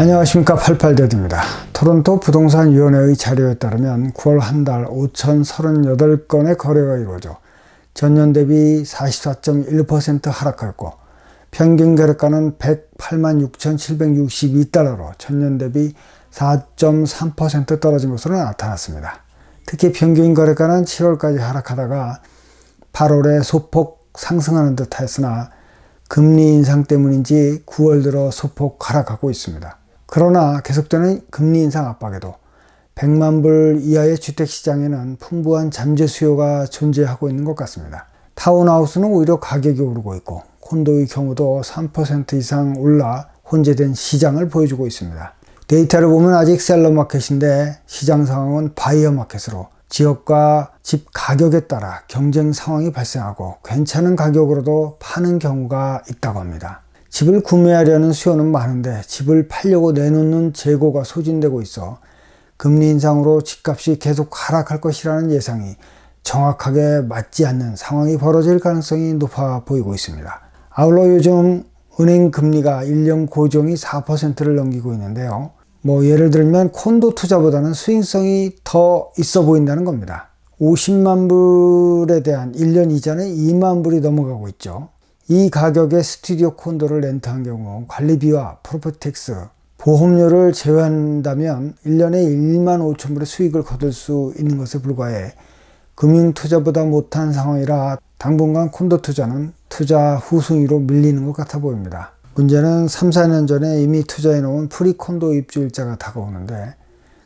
안녕하십니까. 88데드입니다. 토론토 부동산위원회의 자료에 따르면 9월 한 달 5,038건의 거래가 이루어져 전년 대비 44.1% 하락하였고 평균 거래가는 186,762달러로 전년 대비 4.3% 떨어진 것으로 나타났습니다. 특히 평균 거래가는 7월까지 하락하다가 8월에 소폭 상승하는 듯 하였으나 금리 인상 때문인지 9월 들어 소폭 하락하고 있습니다. 그러나 계속되는 금리 인상 압박에도 100만 불 이하의 주택시장에는 풍부한 잠재 수요가 존재하고 있는 것 같습니다. 타운하우스는 오히려 가격이 오르고 있고 콘도의 경우도 3% 이상 올라 혼재된 시장을 보여주고 있습니다. 데이터를 보면 아직 셀러 마켓인데 시장 상황은 바이어 마켓으로 지역과 집 가격에 따라 경쟁 상황이 발생하고 괜찮은 가격으로도 파는 경우가 있다고 합니다. 집을 구매하려는 수요는 많은데 집을 팔려고 내놓는 재고가 소진되고 있어 금리 인상으로 집값이 계속 하락할 것이라는 예상이 정확하게 맞지 않는 상황이 벌어질 가능성이 높아 보이고 있습니다. 아울러 요즘 은행 금리가 1년 고정이 4%를 넘기고 있는데요. 예를 들면 콘도 투자보다는 수익성이 더 있어 보인다는 겁니다. 50만 불에 대한 1년 이자는 2만 불이 넘어가고 있죠. 이 가격의 스튜디오 콘도를 렌트한 경우 관리비와 프로퍼티텍스, 보험료를 제외한다면 1년에 1만 5천 불의 수익을 거둘 수 있는 것에 불과해 금융투자보다 못한 상황이라 당분간 콘도 투자는 투자 후순위로 밀리는 것 같아 보입니다. 문제는 3, 4년 전에 이미 투자해 놓은 프리콘도 입주일자가 다가오는데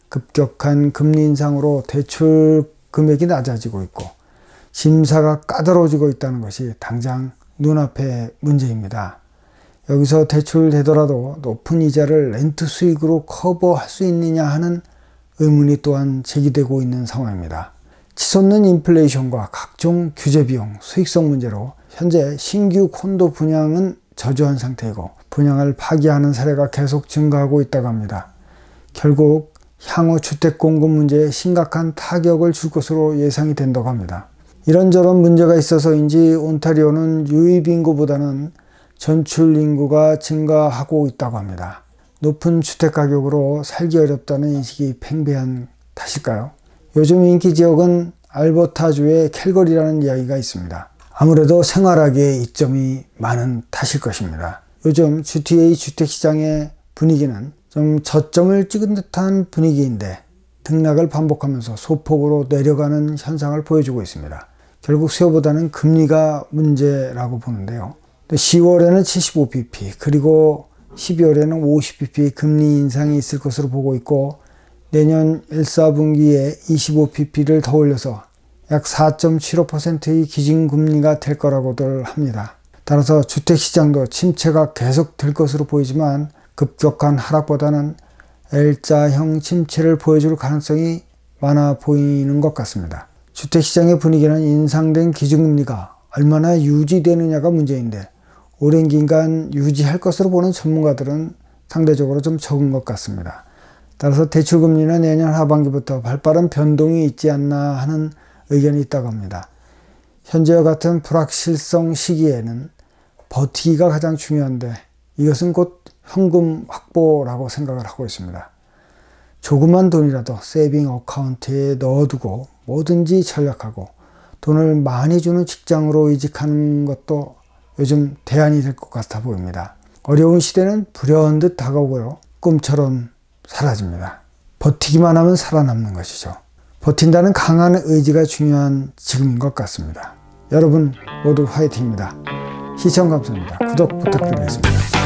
급격한 금리 인상으로 대출 금액이 낮아지고 있고 심사가 까다로워지고 있다는 것이 당장 눈앞의 문제입니다. 여기서 대출되더라도 높은 이자를 렌트 수익으로 커버할 수 있느냐 하는 의문이 또한 제기되고 있는 상황입니다. 치솟는 인플레이션과 각종 규제 비용, 수익성 문제로 현재 신규 콘도 분양은 저조한 상태이고 분양을 파기하는 사례가 계속 증가하고 있다고 합니다. 결국 향후 주택 공급 문제에 심각한 타격을 줄 것으로 예상이 된다고 합니다. 이런저런 문제가 있어서인지 온타리오는 유입 인구보다는 전출 인구가 증가하고 있다고 합니다. 높은 주택 가격으로 살기 어렵다는 인식이 팽배한 탓일까요? 요즘 인기 지역은 알버타주의 캘거리라는 이야기가 있습니다. 아무래도 생활하기에 이점이 많은 탓일 것입니다. 요즘 GTA 주택시장의 분위기는 좀 저점을 찍은 듯한 분위기인데 등락을 반복하면서 소폭으로 내려가는 현상을 보여주고 있습니다. 결국 수요보다는 금리가 문제라고 보는데요. 10월에는 75bp 그리고 12월에는 50bp 금리 인상이 있을 것으로 보고 있고 내년 1, 4분기에 25bp를 더 올려서 약 4.75%의 기준금리가 될 거라고들 합니다. 따라서 주택시장도 침체가 계속 될 것으로 보이지만 급격한 하락보다는 L자형 침체를 보여줄 가능성이 많아 보이는 것 같습니다. 주택시장의 분위기는 인상된 기준금리가 얼마나 유지되느냐가 문제인데 오랜 기간 유지할 것으로 보는 전문가들은 상대적으로 좀 적은 것 같습니다. 따라서 대출금리는 내년 하반기부터 발빠른 변동이 있지 않나 하는 의견이 있다고 합니다. 현재와 같은 불확실성 시기에는 버티기가 가장 중요한데 이것은 곧 현금 확보라고 생각을 하고 있습니다. 조그만 돈이라도 세이빙 어카운트에 넣어두고 뭐든지 전략하고 돈을 많이 주는 직장으로 이직하는 것도 요즘 대안이 될 것 같아 보입니다. 어려운 시대는 불현듯 다가오고요. 꿈처럼 사라집니다. 버티기만 하면 살아남는 것이죠. 버틴다는 강한 의지가 중요한 지금인 것 같습니다. 여러분 모두 화이팅입니다. 시청 감사합니다. 구독 부탁드리겠습니다.